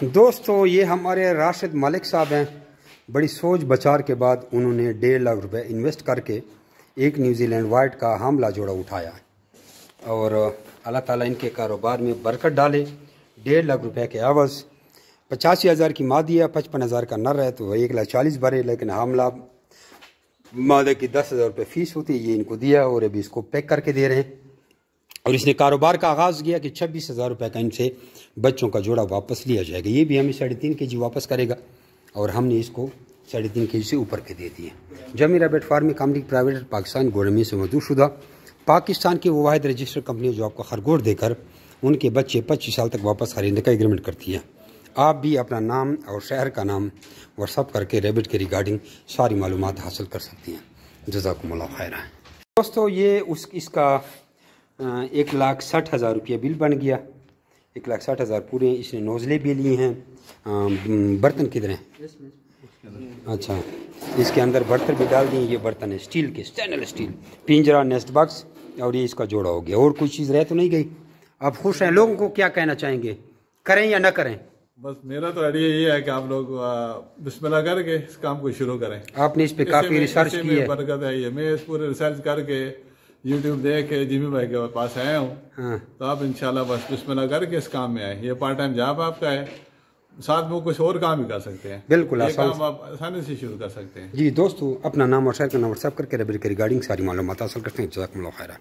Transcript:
دوستو یہ ہمارے راشد ملک صاحب ہیں. بڑی سوچ بچار کے بعد انہوں نے 1.5 لاکھ روپے انویسٹ کر کے ایک نیوزی لینڈ وائٹ کا حاملہ جوڑا اٹھایا ہے، اور اللہ تعالیٰ ان کے کاروبار میں برکت ڈالے. 1.5 لاکھ روپے کے عوض 85,000 کی مادی ہے، 55,000 کا نر ہے، تو 1,40,000 بھرے، لیکن حاملہ مادے کی 10,000 روپے فیس ہوتی ہے، یہ ان کو دیا اور ابھی اس کو پیک کر کے دے رہے ہیں. اور اس نے کاروبار کا آغاز کیا کہ 26,000 روپے کا ان سے بچوں کا جوڑا واپس لیا جائے گا. یہ بھی ہمیں 3.5 kg واپس کرے گا، اور ہم نے اس کو 3.5 kg سے اوپر کے دے دیے. Jimmy rabbit farming company private Pakistan government سے منظور شدہ پاکستان کی وہ واحد رجسٹر کمپنی ہے جو آپ کو خرگوش دے کر ان کے بچے 25 سال تک واپس خریدنے کا ایگریمنٹ کرتی ہے. آپ بھی اپنا نام اور شہر کا نام واٹس اپ کر کے ریبٹ کے ریگارڈنگ ساری معلومات حاصل کر سکتی ہیں. جزاکم اللہ خیر. دوستو یہ اس کا 1,60,000 روپیہ بل بن گیا. 1,60,000 پورے. اس نے نوزلے بھی لیے ہیں. برتن کدھر ہیں؟ اچھا، اس کے اندر برتن بھی ڈال دیے. یہ برتن ہے اسٹیل کے، اسٹینل اسٹیل، پنجرا، نیسٹ باکس، اور یہ اس کا جوڑا ہو گیا. اور کوئی چیز رہ تو نہیں گئی؟ آپ خوش ہیں؟ لوگوں کو کیا کہنا چاہیں گے، کریں یا نہ کریں؟ بس میرا تو آئیڈیا یہ ہے کہ آپ لوگ بسم اللہ کر کے اس کام کو شروع کریں. آپ نے اس پہ کافی ریسرچ کی ہے. برکت ہے. میں اس پورے ریسرچ کر کے یوٹیوب دیکھ کے جمی بھائی کے پاس آیا ہوں. تو آپ انشاءاللہ بس بسم اللہ کر کے اس کام میں آئے. یہ پارٹ ٹائم جاب آپ کا ہے، ساتھ میں کچھ اور کام بھی کر سکتے ہیں. بالکل یہ کام آپ آسانی سے شروع کر سکتے ہیں. جی دوستو، اپنا نام اور شہر کا نام واٹس ایپ کر کے ریبٹ کی ریگارڈنگ ساری معلومات حاصل کرتے ہیں. جزاکم اللہ خیر.